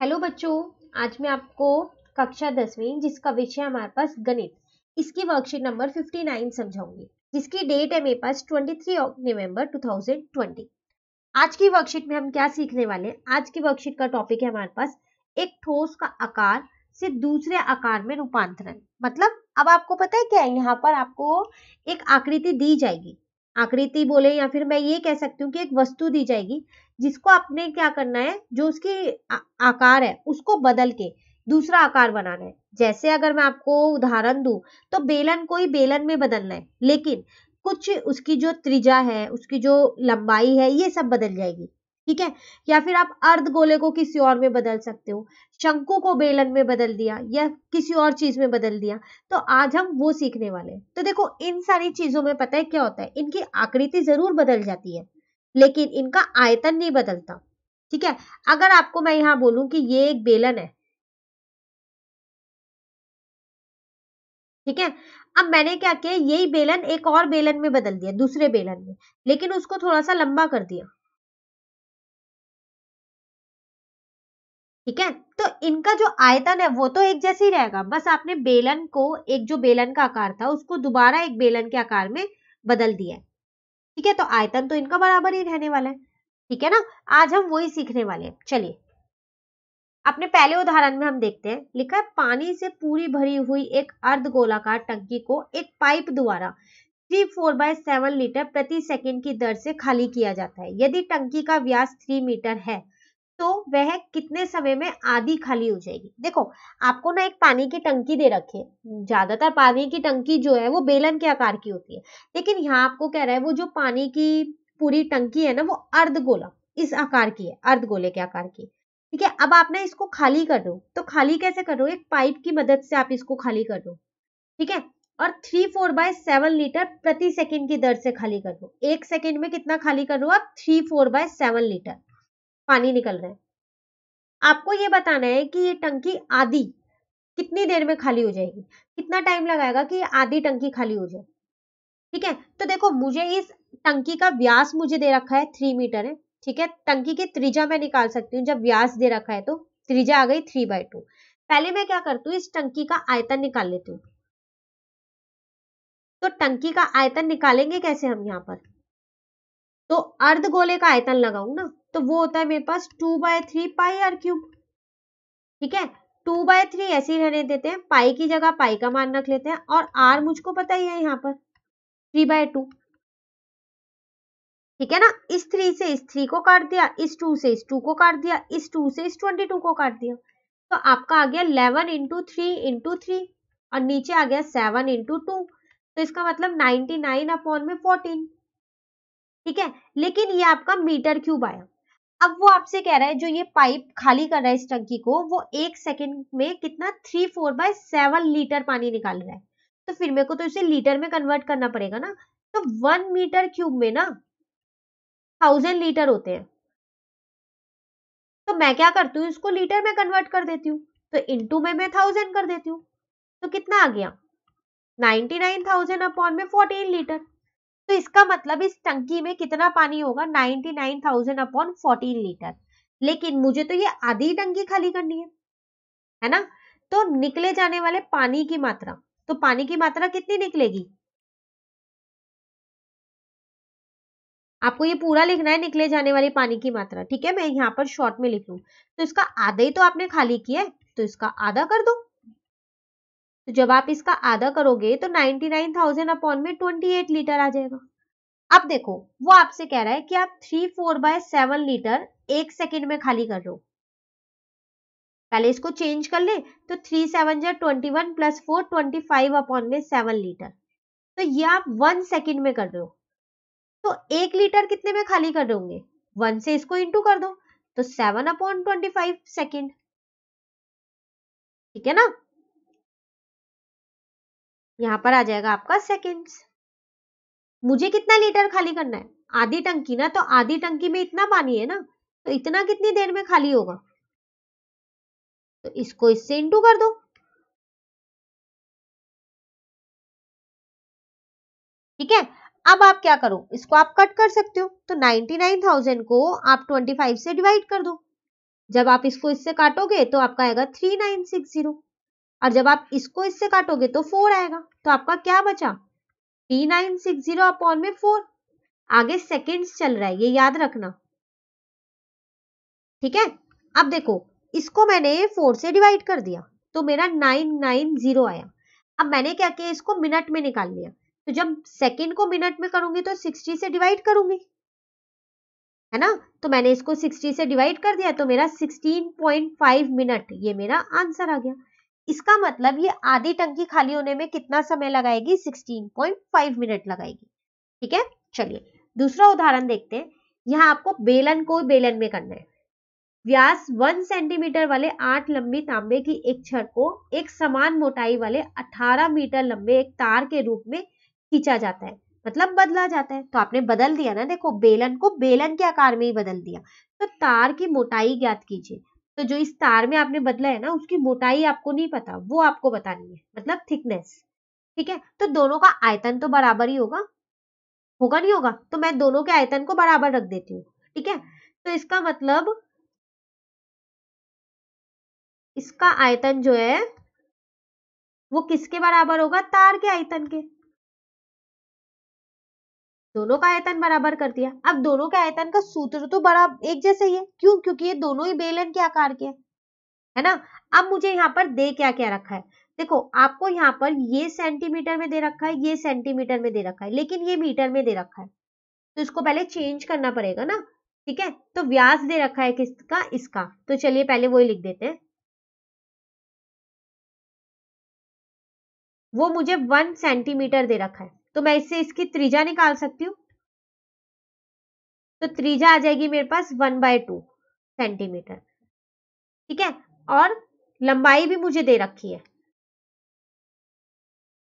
Hello बच्चों, आज मैं आपको कक्षा 10वीं जिसका विषय हमारे पास गणित, इसकी वर्कशीट नंबर 59 समझाऊंगी, जिसकी डेट है मेरे पास 23 नवंबर 2020। आज की वर्कशीट में हम क्या सीखने वाले हैं? आज की वर्कशीट का टॉपिक है हमारे पास एक ठोस का आकार से दूसरे आकार में रूपांतरण। मतलब अब आपको पता है क्या है, यहाँ पर आपको एक आकृति दी जाएगी, आकृति बोले या फिर मैं ये कह सकती हूँ कि एक वस्तु दी जाएगी जिसको आपने क्या करना है, जो उसकी आकार है उसको बदल के दूसरा आकार बनाना है। जैसे अगर मैं आपको उदाहरण दूं तो बेलन को ही बेलन में बदलना है, लेकिन कुछ उसकी जो त्रिज्या है, उसकी जो लंबाई है, ये सब बदल जाएगी। ठीक है, या फिर आप अर्धगोले को किसी और में बदल सकते हो, शंकु को बेलन में बदल दिया या किसी और चीज में बदल दिया। तो आज हम वो सीखने वाले हैं। तो देखो, इन सारी चीजों में पता है क्या होता है, इनकी आकृति जरूर बदल जाती है लेकिन इनका आयतन नहीं बदलता। ठीक है, अगर आपको मैं यहां बोलूं कि ये एक बेलन है, ठीक है, अब मैंने क्या किया, यही बेलन एक और बेलन में बदल दिया, दूसरे बेलन में, लेकिन उसको थोड़ा सा लंबा कर दिया। ठीक है, तो इनका जो आयतन है वो तो एक जैसे ही रहेगा, बस आपने बेलन को, एक जो बेलन का आकार था उसको दोबारा एक बेलन के आकार में बदल दिया है। ठीक है, तो आयतन तो इनका बराबर ही रहने वाला है। ठीक है ना, आज हम वही सीखने वाले हैं। चलिए, अपने पहले उदाहरण में हम देखते हैं, लिखा है पानी से पूरी भरी हुई एक अर्धगोलाकार टंकी को एक पाइप द्वारा 3/4 लीटर प्रति सेकंड की दर से खाली किया जाता है। यदि टंकी का व्यास 3 मीटर है तो वह कितने समय में आधी खाली हो जाएगी? देखो, आपको ना एक पानी की टंकी दे रखी है। ज्यादातर पानी की टंकी जो है वो बेलन के आकार की होती है, लेकिन यहाँ आपको कह रहा है वो जो पानी की पूरी टंकी है ना, वो अर्धगोला इस आकार की है, अर्धगोले के आकार की। ठीक है, अब आप ना इसको खाली कर दो, तो खाली कैसे कर रहे हो? एक पाइप की मदद से आप इसको खाली कर दो। ठीक है, और 3/4 लीटर प्रति सेकंड की दर से खाली कर दो। एक सेकंड में कितना खाली कर रहे हो आप? 3/4 लीटर पानी निकल रहा है। आपको ये बताना है कि ये टंकी आधी कितनी देर में खाली हो जाएगी, कितना टाइम लगाएगा कि ये आधी टंकी खाली हो जाए। ठीक है, तो देखो, मुझे इस टंकी का व्यास मुझे दे रखा है 3 मीटर है। ठीक है, टंकी की त्रिज्या मैं निकाल सकती हूँ, जब व्यास दे रखा है तो त्रिज्या आ गई 3/2। पहले मैं क्या करती हूँ, इस टंकी का आयतन निकाल लेती हूँ। तो टंकी का आयतन निकालेंगे कैसे हम यहाँ पर? तो अर्धगोले का आयतन लगाऊं ना, तो वो होता है मेरे पास 2/3 पाई आर क्यूब। ठीक है, 2/3 ऐसे ही रहने देते हैं, पाई की जगह पाई का मान रख लेते हैं, और आर मुझको पता ही है यहाँ पर 3/2। ठीक है ना, इस 3 से इस 3 को काट दिया, इस 2 से इस 2 को काट दिया, इस 2 से इस 22 को काट दिया, तो आपका आ गया 11 इंटू 3 और नीचे आ गया 7 इंटू 2। तो इसका मतलब 99/14। ठीक है, लेकिन ये आपका मीटर क्यूब आया। अब वो आपसे कह रहा है, जो ये पाइप खाली कर रहा है इस टंकी को, वो एक सेकंड में कितना 3/4 लीटर पानी निकाल रहा है। तो फिर मेरे को तो इसे लीटर में कन्वर्ट करना पड़ेगा ना। तो 1 मीटर क्यूब में ना 1000 लीटर होते हैं। तो मैं क्या करती हूँ, इसको लीटर में कन्वर्ट कर देती हूँ, तो इंटू में मैं 1000 कर देती हूँ। तो कितना आ गया? 99,000/14 लीटर। तो इसका मतलब इस टंकी में कितना पानी होगा? 99,000/14 लीटर। लेकिन मुझे तो ये आधी टंकी खाली करनी है ना? तो निकले जाने वाले पानी की मात्रा, तो पानी की मात्रा कितनी निकलेगी? आपको ये पूरा लिखना है, निकले जाने वाली पानी की मात्रा। ठीक है, मैं यहाँ पर शॉर्ट में लिख लूं, तो इसका आधा ही तो आपने खाली किया है, तो इसका आधा कर दो। तो जब आप इसका आधा करोगे तो 99,000 अपॉन में 28 लीटर आ जाएगा। अब देखो, वो आपसे कह रहा है कि आप 3/4 लीटर एक सेकंड में खाली कर लो। पहले इसको चेंज कर ले, तो 3 7 21 प्लस 4 25 अपॉन में 7 लीटर। तो ये आप 1 सेकंड में कर रहे हो। तो 1 लीटर कितने में खाली कर रहे होंगे? 1 से इसको इंटू कर दो, तो 7/25 सेकेंड। ठीक है ना, यहां पर आ जाएगा आपका सेकेंड्स। मुझे कितना लीटर खाली करना है? आधी टंकी ना, तो आधी टंकी में इतना पानी है ना, तो इतना कितनी देर में खाली होगा? तो इसको इससे इंटू कर दो। ठीक है, अब आप क्या करो, इसको आप कट कर सकते हो, तो 99,000 को आप 25 से डिवाइड कर दो। जब आप इसको इससे काटोगे तो आपका आएगा 3960, और जब आप इसको इससे काटोगे तो 4 आएगा। तो आपका क्या बचा? 3960 अपॉन में 4। आगे सेकेंड्स चल रहा है, ये याद रखना, ठीक है। अब देखो, इसको मैंने 4 से डिवाइड कर दिया तो मेरा 990 आया। अब मैंने क्या किया, इसको मिनट में निकाल लिया। तो जब सेकंड को मिनट में करूंगी तो 60 से डिवाइड करूंगी, है ना। तो मैंने इसको 60 से डिवाइड कर दिया तो मेरा 16.5 मिनट, ये मेरा आंसर आ गया। इसका मतलब ये आधी टंकी खाली होने में कितना समय लगाएगी? 16.5 मिनट लगाएगी, ठीक है। चलिए दूसरा उदाहरण देखते हैं। यहाँ आपको बेलन को बेलन में करना है। व्यास 1 सेंटीमीटर वाले 8 लंबी तांबे की एक छड़ को एक समान मोटाई वाले 18 मीटर लंबे एक तार के रूप में खींचा जाता है, मतलब बदला जाता है। तो आपने बदल दिया ना, देखो बेलन को बेलन के आकार में ही बदल दिया। तो तार की मोटाई ज्ञात कीजिए। तो जो इस तार में आपने बदला है ना, उसकी मोटाई आपको नहीं पता, वो आपको बतानी है, मतलब थिकनेस, ठीक है। तो दोनों का आयतन तो बराबर ही होगा, होगा नहीं होगा? तो मैं दोनों के आयतन को बराबर रख देती हूँ, ठीक है। तो इसका मतलब इसका आयतन जो है वो किसके बराबर होगा? तार के आयतन के। दोनों का आयतन बराबर कर दिया। अब दोनों के आयतन का सूत्र तो बड़ा एक जैसा ही है, क्यों? क्योंकि ये दोनों ही बेलन के आकार के है ना। अब मुझे यहाँ पर दे क्या क्या रखा है, देखो आपको यहाँ पर ये सेंटीमीटर में दे रखा है, ये सेंटीमीटर में दे रखा है, लेकिन ये मीटर में दे रखा है। तो इसको पहले चेंज करना पड़ेगा ना, ठीक है। तो व्यास दे रखा है किसका? इसका। तो चलिए पहले वही लिख देते हैं। वो मुझे 1 सेंटीमीटर दे रखा है, तो मैं इससे इसकी त्रिज्या निकाल सकती हूँ। तो त्रिज्या आ जाएगी मेरे पास 1/2 सेंटीमीटर, ठीक है। और लंबाई भी मुझे दे रखी है,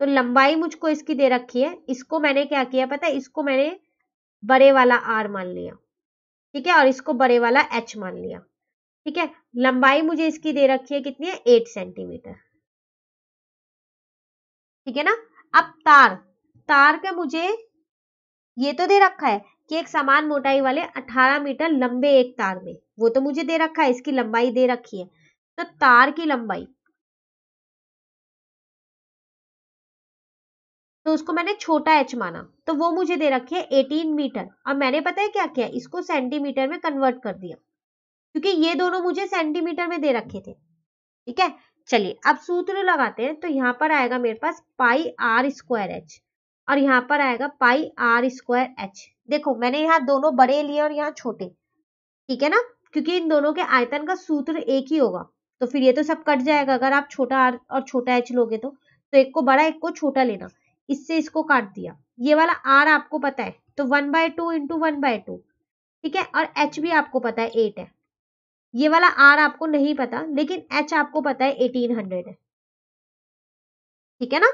तो लंबाई मुझको इसकी दे रखी है। इसको मैंने क्या किया पता है? इसको मैंने बड़े वाला आर मान लिया, ठीक है, और इसको बड़े वाला एच मान लिया, ठीक है। लंबाई मुझे इसकी दे रखी है कितनी है? 8 सेंटीमीटर, ठीक है ना। अब तार, तार का मुझे ये तो दे रखा है कि एक समान मोटाई वाले 18 मीटर लंबे एक तार में, वो तो मुझे दे रखा है, इसकी लंबाई दे रखी है। तो तार की लंबाई, तो उसको मैंने छोटा एच माना, तो वो मुझे दे रखी है 18 मीटर। और मैंने पता है क्या किया? इसको सेंटीमीटर में कन्वर्ट कर दिया, क्योंकि ये दोनों मुझे सेंटीमीटर में दे रखे थे, ठीक है। चलिए अब सूत्र लगाते हैं। तो यहाँ पर आएगा मेरे पास पाई आर स्क्वायर एच, और यहाँ पर आएगा पाई आर स्क्वायर एच। देखो मैंने यहाँ दोनों बड़े लिए और यहाँ छोटे, ठीक है ना, क्योंकि इन दोनों के आयतन का सूत्र एक ही होगा। तो फिर ये तो सब कट जाएगा अगर आप छोटा आर और छोटा एच लोगे तो एक को बड़ा एक को छोटा लेना। इससे इसको काट दिया। ये वाला आर आपको पता है, तो 1/2 इंटू 1/2, ठीक है। और एच भी आपको पता है 8 है। ये वाला आर आपको नहीं पता, लेकिन एच आपको पता है 1800 है, ठीक है ना।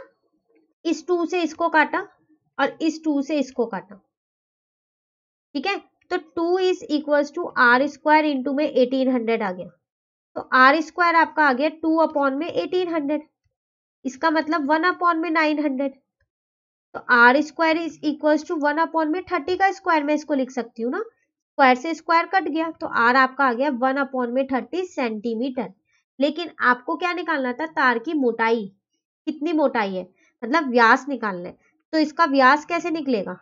इस 2 से इसको काटा और इस 2 से इसको काटा, ठीक है। तो 2 is equal to r square into में 1800 आ गया। तो आर स्क्वायर आपका आ गया 2 अपॉन में 1800, इसका मतलब 1 अपॉन में 900। तो r square is equal to 1 upon में 30 का स्क्वायर में इसको लिख सकती हूँ ना, स्क्वायर से स्क्वायर कट गया, तो आर आपका आ गया 1 अपॉन में 30 सेंटीमीटर। लेकिन आपको क्या निकालना था? तार की मोटाई, कितनी मोटाई है, मतलब व्यास निकालना है। तो इसका व्यास कैसे निकलेगा?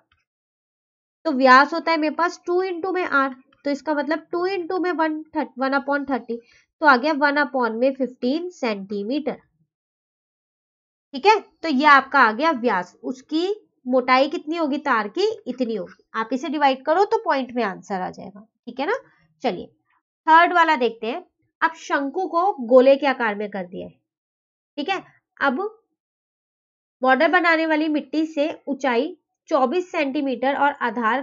तो व्यास होता है मेरे पास 2 इंटू में आर, तो इसका मतलब 2 इंटू में 1 अपॉन 30, तो आ गया 1 अपॉन में 15 सेंटीमीटर, ठीक है। तो ये आपका आ गया व्यास। उसकी मोटाई कितनी होगी तार की? इतनी होगी। आप इसे डिवाइड करो तो पॉइंट में आंसर आ जाएगा, ठीक है ना। चलिए थर्ड वाला देखते हैं। अब शंकु को गोले के आकार में कर दिया है, ठीक है। अब बॉर्डर बनाने वाली मिट्टी से ऊंचाई 24 सेंटीमीटर और आधार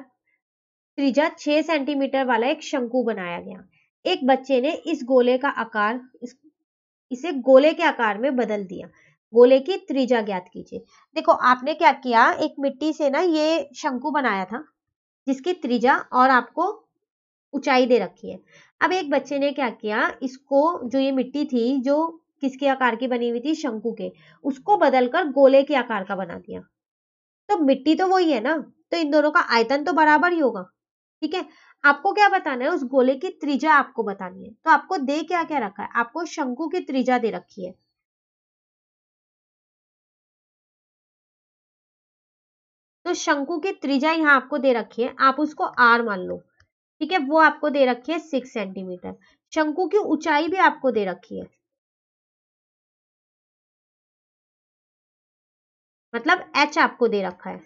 त्रिज्या 6 सेंटीमीटर वाला एक शंकु बनाया गया। एक बच्चे ने इस गोले का आकार इसे गोले के आकार में बदल दिया। गोले की त्रिज्या ज्ञात कीजिए। देखो आपने क्या किया, एक मिट्टी से ना ये शंकु बनाया था जिसकी त्रिज्या और आपको ऊंचाई दे रखी है। अब एक बच्चे ने क्या किया, इसको जो ये मिट्टी थी जो किसके आकार की बनी हुई थी? शंकु के, उसको बदलकर गोले के आकार का बना दिया। तो मिट्टी तो वही है ना, तो इन दोनों का आयतन तो बराबर ही होगा, ठीक है। आपको क्या बताना है, उस गोले की त्रिज्या आपको बतानी है। तो आपको दे क्या क्या रखा है, आपको शंकु की त्रिज्या दे रखी है। तो शंकु की त्रिज्या यहाँ आपको दे रखी है, आप उसको आर मान लो, ठीक है। वो आपको दे रखी है 6 सेंटीमीटर। शंकु की ऊंचाई भी आपको दे रखी है, मतलब एच आपको दे रखा है,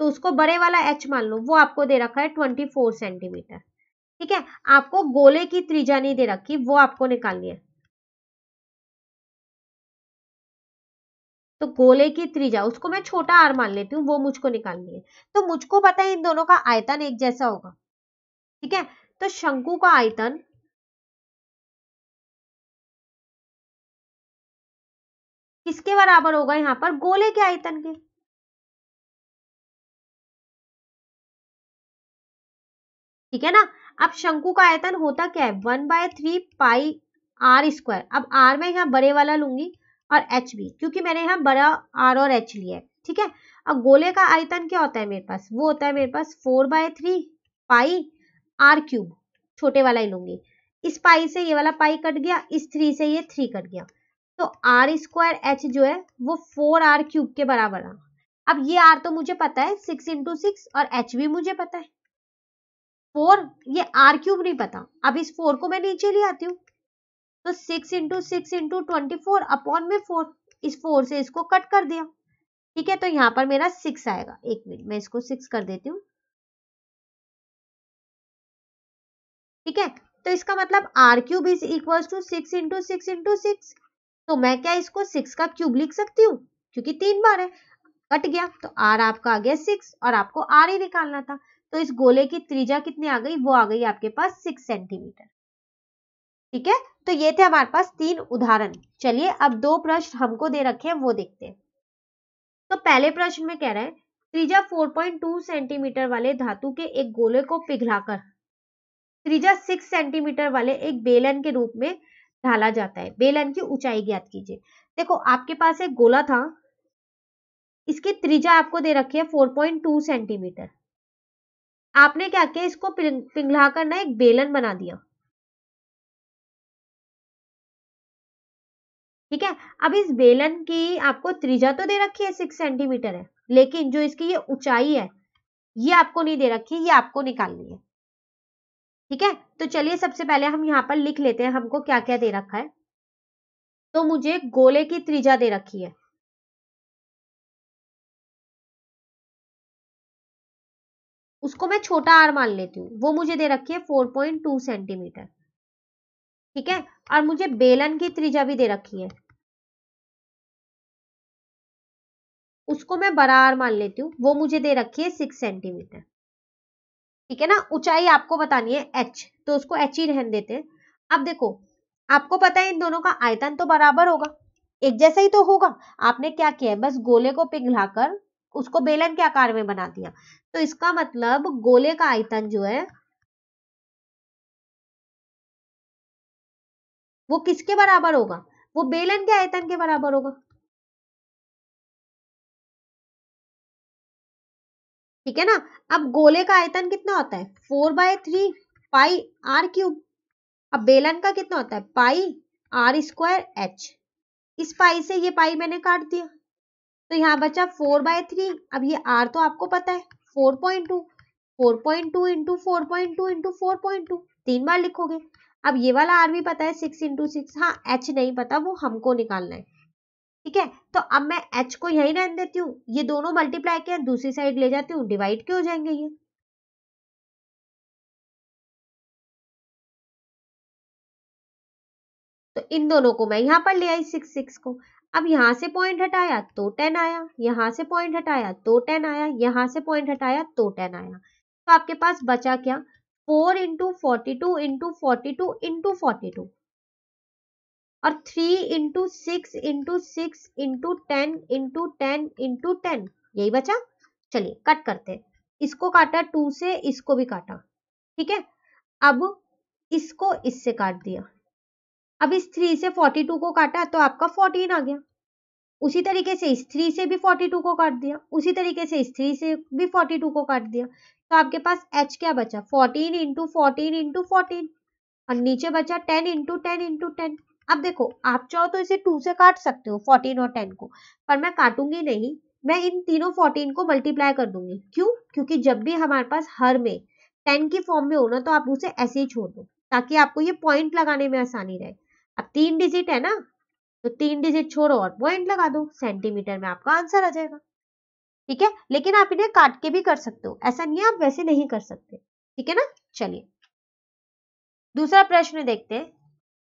तो उसको बड़े वाला एच मान लो, वो आपको दे रखा है 24 सेंटीमीटर, ठीक है। आपको गोले की त्रिज्या नहीं दे रखी, वो आपको निकालनी है। तो गोले की त्रिज्या, उसको मैं छोटा आर मान लेती हूँ, वो मुझको निकालनी है। तो मुझको पता है इन दोनों का आयतन एक जैसा होगा, ठीक है। तो शंकु का आयतन किसके बराबर होगा, यहाँ पर गोले के आयतन के, ठीक है ना। अब शंकु का आयतन होता क्या है, 1/3 पाई आर स्क्वायर। अब आर मैं यहाँ बड़े वाला लूंगी और एच भी, क्योंकि मैंने यहाँ बड़ा आर और एच लिया है, ठीक है। अब गोले का आयतन क्या होता है मेरे पास, वो होता है मेरे पास 4/3 पाई आर क्यूब, छोटे वाला ही लूंगी। इस पाई से ये वाला पाई कट गया, इस 3 से ये 3 कट गया, तो आर स्क्वायर एच जो है वो 4r³ के बराबर है। अब ये आर तो मुझे पता है 6 × 6, और एच भी मुझे पता है 4, ये r³ नहीं पता। अब इस 4 को मैं नीचे ले आती हूँ, तो 6 × 6 × 24 अपॉन में 4, इस 4 से इसको कट कर दिया, ठीक है। तो यहाँ पर मेरा 6 आएगा, एक मिनट मैं इसको 6 कर देती हूँ, ठीक है। तो इसका मतलब r³ इज इक्वल टू 6 × 6 × 6। तो मैं क्या इसको 6 का क्यूब लिख सकती हूँ, क्योंकि 3 बार है, कट गया, तो r आपका आ गया 6, और आपको r ही निकालना था। तो इस गोले की त्रिज्या कितनी आ गई, वो आ गई आपके पास 6 सेंटीमीटर, ठीक है। तो ये थे हमारे पास 3 उदाहरण। चलिए अब 2 प्रश्न हमको दे रखे हैं, वो देखते हैं। तो पहले प्रश्न में कह रहे हैं त्रिज्या 4.2 सेंटीमीटर वाले धातु के एक गोले को पिघलाकर त्रिज्या 6 सेंटीमीटर वाले एक बेलन के रूप में ढाला जाता है। बेलन की ऊंचाई ज्ञात कीजिए। देखो आपके पास एक गोला था, इसकी त्रिज्या आपको दे रखी है 4.2 सेंटीमीटर। आपने क्या किया, इसको पिघलाकर ना एक बेलन बना दिया, ठीक है। अब इस बेलन की आपको त्रिज्या तो दे रखी है 6 सेंटीमीटर है, लेकिन जो इसकी ये ऊंचाई है ये आपको नहीं दे रखी, ये आपको निकालनी है, ठीक है। तो चलिए सबसे पहले हम यहाँ पर लिख लेते हैं हमको क्या क्या दे रखा है। तो मुझे गोले की त्रिज्या दे रखी है, उसको मैं छोटा आर मान लेती हूँ, वो मुझे दे रखी है 4.2 सेंटीमीटर, ठीक है। और मुझे बेलन की त्रिज्या भी दे रखी है, उसको मैं बड़ा आर मान लेती हूँ, वो मुझे दे रखी है 6 सेंटीमीटर, ठीक है ना। ऊंचाई आपको बतानी है h, तो उसको h ही रहने देते हैं। अब देखो आपको पता है इन दोनों का आयतन तो बराबर होगा, एक जैसा ही तो होगा। आपने क्या किया है, बस गोले को पिघलाकर उसको बेलन के आकार में बना दिया। तो इसका मतलब गोले का आयतन जो है वो किसके बराबर होगा, वो बेलन के आयतन के बराबर होगा, ठीक है ना। अब गोले का आयतन कितना होता है, 4/3 पाई r³। अब बेलन का कितना होता है, पाई r² h। इस पाई से ये पाई मैंने काट दिया, तो यहाँ बचा 4/3। अब ये r तो आपको पता है 4.2, 4.2 इंटू 4.2 इंटू 4.2, 3 बार लिखोगे। अब ये वाला r भी पता है 6 × 6, हाँ h नहीं पता, वो हमको निकालना है, ठीक है। तो अब मैं h को यही रहने देती हूँ, ये दोनों मल्टीप्लाई किया दूसरी साइड ले जाती हूँ, डिवाइड क्यों हो जाएंगे ये। तो इन दोनों को मैं यहाँ पर ले आई 6 को। अब यहाँ से पॉइंट हटाया तो 10 आया, यहाँ से पॉइंट हटाया तो 10 आया, यहाँ से पॉइंट हटाया तो 10 आया। तो आपके पास बचा क्या, 4 × 42 × 42 × 42, और 3 × 6 × 6 × 10 × 10 × 10, यही बचा। चलिए कट करते हैं, इसको काटा 2 से, इसको भी काटा, ठीक है। अब इसको इससे काट दिया, अब इस 3 से 42 को काटा तो आपका 14 आ गया, उसी तरीके से इस 3 से भी 42 को काट दिया, उसी तरीके से इस 3 से भी 42 को काट दिया, तो आपके पास h क्या बचा 14 इंटू 14 इंटू 14 और नीचे बचा 10 इंटू 10 इंटू 10। अब देखो आप चाहो तो इसे 2 से काट सकते हो 14 और 10 को, पर मैं काटूंगी नहीं, मैं इन तीनों 14 को मल्टीप्लाई कर दूंगी। क्यों? क्योंकि जब भी हमारे पास हर में 10 की फॉर्म में हो ना तो आप उसे ऐसे ही छोड़ दो ताकि आपको ये पॉइंट लगाने में आसानी रहे। अब 3 डिजिट है ना, तो 3 डिजिट छोड़ो और पॉइंट लगा दो, सेंटीमीटर में आपका आंसर आ जाएगा। ठीक है, लेकिन आप इन्हें काट के भी कर सकते हो, ऐसा नहीं है आप वैसे नहीं कर सकते। ठीक है ना। चलिए दूसरा प्रश्न देखते हैं।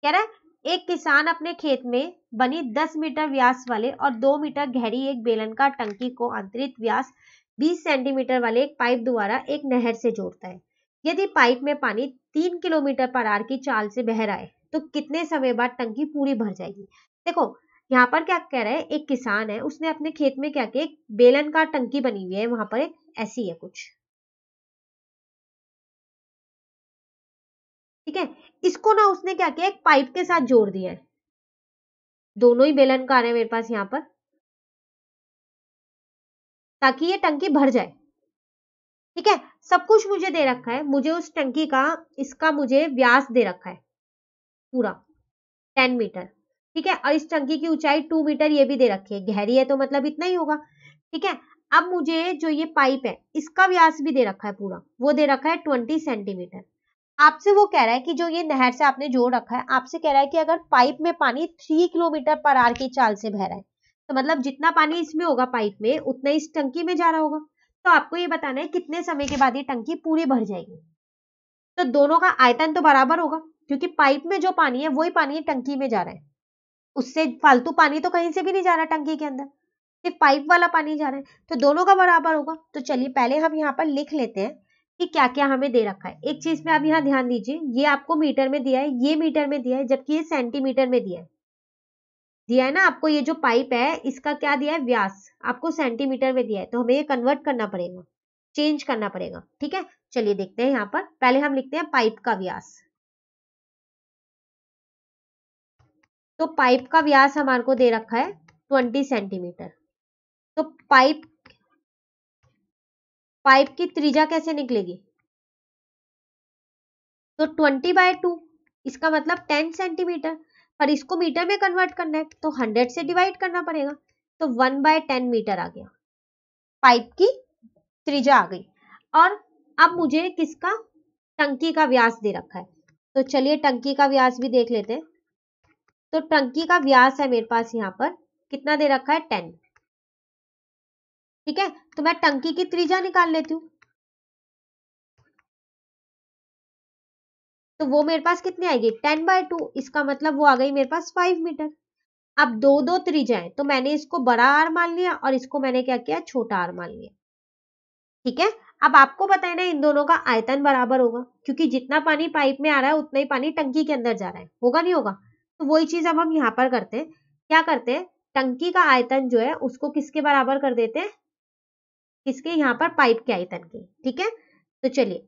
कह रहा है एक किसान अपने खेत में बनी 10 मीटर व्यास वाले और 2 मीटर गहरी एक बेलनकार टंकी को आंतरिक व्यास 20 सेंटीमीटर वाले एक पाइप द्वारा एक नहर से जोड़ता है। यदि पाइप में पानी 3 किलोमीटर पर आवर की चाल से बह रहा है तो कितने समय बाद टंकी पूरी भर जाएगी। देखो यहाँ पर क्या कह रहा है, एक किसान है, उसने अपने खेत में क्या किया, एक बेलनकार टंकी बनी हुई है, वहां पर एक ऐसी है कुछ। ठीक है, इसको ना उसने क्या किया, एक पाइप के साथ जोड़ दिया है। दोनों ही बेलनकार है मेरे पास यहाँ पर, ताकि ये टंकी भर जाए। ठीक है, सब कुछ मुझे दे रखा है, मुझे उस टंकी का इसका मुझे व्यास दे रखा है पूरा 10 मीटर। ठीक है, और इस टंकी की ऊंचाई 2 मीटर ये भी दे रखी है, गहरी है तो मतलब इतना ही होगा। ठीक है, अब मुझे जो ये पाइप है इसका व्यास भी दे रखा है पूरा, वो दे रखा है 20 सेंटीमीटर। आपसे वो कह रहा है कि जो ये नहर से आपने जोड़ रखा है, आपसे कह रहा है कि अगर पाइप में पानी 3 किलोमीटर पर आवर की चाल से बह रहा है तो मतलब जितना पानी इसमें होगा पाइप में उतना इस टंकी में जा रहा होगा। तो आपको ये बताना है कितने समय के बाद ये टंकी पूरी भर जाएगी। तो दोनों का आयतन तो बराबर होगा, क्योंकि पाइप में जो पानी है वही पानी टंकी में जा रहा है, उससे फालतू पानी तो कहीं से भी नहीं जा रहा टंकी के अंदर, सिर्फ पाइप वाला पानी जा रहा है, तो दोनों का बराबर होगा। तो चलिए पहले हम यहाँ पर लिख लेते हैं कि क्या क्या हमें दे रखा है। एक चीज में आप यहाँ ध्यान दीजिए, ये आपको मीटर में दिया है, ये मीटर में दिया है, जबकि ये सेंटीमीटर में दिया है ना आपको। ये जो पाइप है इसका क्या दिया है, व्यास आपको सेंटीमीटर में दिया है, तो हमें ये कन्वर्ट करना पड़ेगा, चेंज करना पड़ेगा। ठीक है, चलिए देखते हैं। यहाँ पर पहले हम लिखते हैं पाइप का व्यास। तो पाइप का व्यास हमारे को दे रखा है 20 सेंटीमीटर। तो पाइप की त्रिज्या कैसे निकलेगी, तो 20/2, इसका मतलब 10 सेंटीमीटर, पर इसको मीटर में कन्वर्ट करना है तो 100 से डिवाइड करना पड़ेगा, तो 1/10 मीटर आ गया, पाइप की त्रिज्या आ गई। और अब मुझे किसका, टंकी का व्यास दे रखा है, तो चलिए टंकी का व्यास भी देख लेते हैं। तो टंकी का व्यास है मेरे पास यहाँ पर कितना दे रखा है, 10। ठीक है, तो मैं टंकी की त्रिज्या निकाल लेती हूँ, तो वो मेरे पास कितनी आएगी, 10/2, इसका मतलब वो आ गई मेरे पास 5 मीटर। अब दो दो त्रिज्याएं, तो मैंने इसको बड़ा आर मान लिया और इसको मैंने क्या किया, छोटा आर मान लिया। ठीक है, अब आपको पता है ना इन दोनों का आयतन बराबर होगा, क्योंकि जितना पानी पाइप में आ रहा है उतना ही पानी टंकी के अंदर जा रहा है, होगा नहीं होगा। तो वही चीज अब हम यहाँ पर करते हैं, क्या करते हैं, टंकी का आयतन जो है उसको किसके बराबर कर देते हैं, किसके, यहाँ पर पाइप के आयतन के। ठीक है, तो चलिए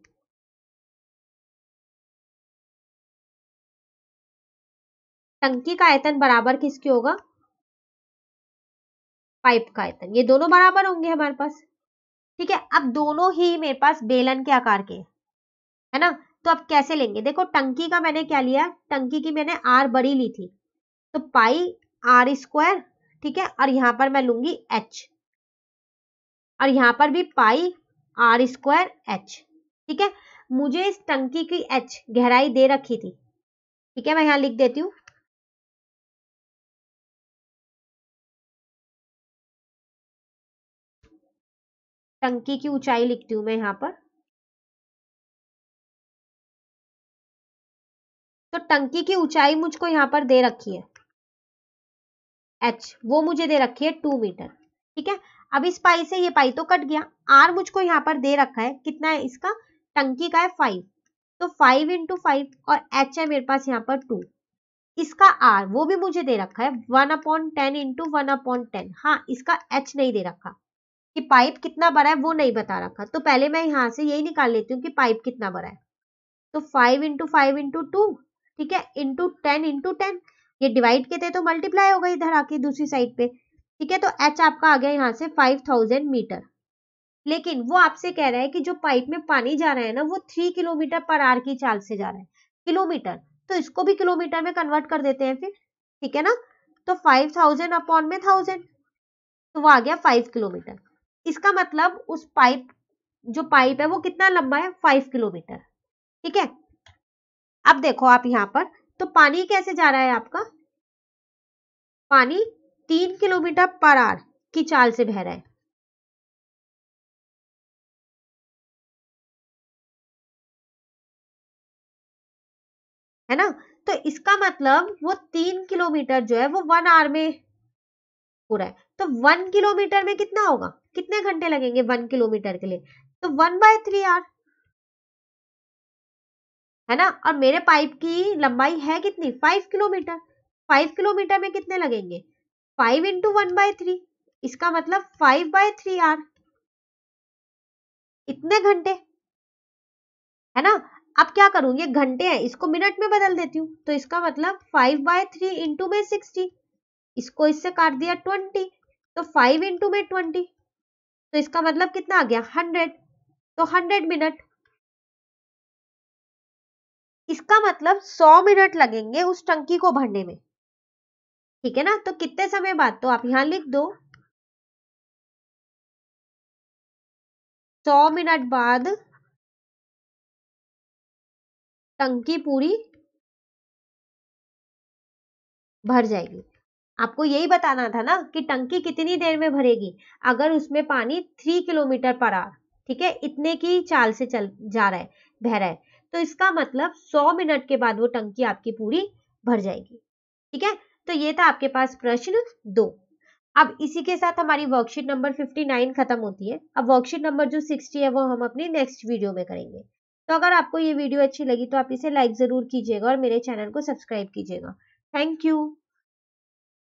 टंकी का आयतन बराबर किसके होगा, पाइप का आयतन, ये दोनों बराबर होंगे हमारे पास। ठीक है, अब दोनों ही मेरे पास बेलन के आकार के है ना, तो अब कैसे लेंगे, देखो टंकी का मैंने क्या लिया, टंकी की मैंने आर बड़ी ली थी, तो पाई आर स्क्वायर। ठीक है, और यहां पर मैं लूंगी एच, और यहां पर भी पाई आर स्क्वायर एच। ठीक है, मुझे इस टंकी की एच गहराई दे रखी थी। ठीक है, मैं यहां लिख देती हूँ, टंकी की ऊंचाई लिखती हूँ मैं यहां पर। तो टंकी की ऊंचाई मुझको यहां पर दे रखी है एच, वो मुझे दे रखी है 2 मीटर। ठीक है, अब इस पाई से ये पाई तो कट गया, आर मुझको यहाँ पर दे रखा है कितना है इसका, टंकी का है 5, तो 5 इंटू 5, और एच है मेरे पास यहाँ पर 2, इसका आर वो भी मुझे दे रखा है 1/10 इंटू 1/10। हाँ, इसका एच नहीं दे रखा कि पाइप कितना बड़ा है, वो नहीं बता रखा, तो पहले मैं यहाँ से यही निकाल लेती हूँ कि पाइप कितना बड़ा है। तो 5 इंटू 5 इंटू 2, ठीक है, इंटू 10 इंटू 10, ये डिवाइड के थे तो मल्टीप्लाई होगा इधर आके दूसरी साइड पे, ठीक है, तो H आपका आ गया यहाँ से 5000 मीटर। लेकिन वो आपसे कह रहा है कि जो पाइप में पानी जा रहा है ना वो 3 किलोमीटर पर आवर की चाल से जा रहा है। किलोमीटर, तो इसको भी किलोमीटर में कन्वर्ट कर देते हैं फिर, ठीक है ना। तो 5000 अपॉन में 1000, तो वो आ गया 5 किलोमीटर। इसका मतलब उस पाइप, जो पाइप है वो कितना लंबा है, 5 किलोमीटर। ठीक है, अब देखो आप यहां पर, तो पानी कैसे जा रहा है आपका, पानी 3 किलोमीटर पर आवर की चाल से बह रहा है ना। तो इसका मतलब वो 3 किलोमीटर जो है वो 1 आवर में हो रहा है। तो 1 किलोमीटर में कितना होगा, कितने घंटे लगेंगे 1 किलोमीटर के लिए, तो 1/3 आवर, है ना। और मेरे पाइप की लंबाई है कितनी, 5 किलोमीटर। 5 किलोमीटर में कितने लगेंगे, 5 इंटू 1/3, इसका मतलब 5/3 आवर, इतने घंटे, है ना। अब क्या करूं, ये घंटे हैं, इसको मिनट में बदल देती हूँ, तो इसका मतलब 5/3 इंटू में 60, इसको इससे काट दिया 20, तो 5 इंटू में 20, तो इसका मतलब कितना आ गया 100, तो 100 मिनट। इसका मतलब 100 मिनट लगेंगे उस टंकी को भरने में, ठीक है ना। तो कितने समय बाद, तो आप यहां लिख दो 100 मिनट बाद टंकी पूरी भर जाएगी। आपको यही बताना था ना कि टंकी कितनी देर में भरेगी, अगर उसमें पानी 3 किलोमीटर पर आवर, ठीक है, इतने की चाल से चल जा रहा है, बह रहा है, तो इसका मतलब 100 मिनट के बाद वो टंकी आपकी पूरी भर जाएगी। ठीक है, तो ये था आपके पास प्रश्न 2। अब इसी के साथ हमारी वर्कशीट नंबर 59 खत्म होती है। अब वर्कशीट नंबर जो 60 है वो हम अपनी नेक्स्ट वीडियो में करेंगे। तो अगर आपको ये वीडियो अच्छी लगी तो आप इसे लाइक जरूर कीजिएगा और मेरे चैनल को सब्सक्राइब कीजिएगा। Thank you.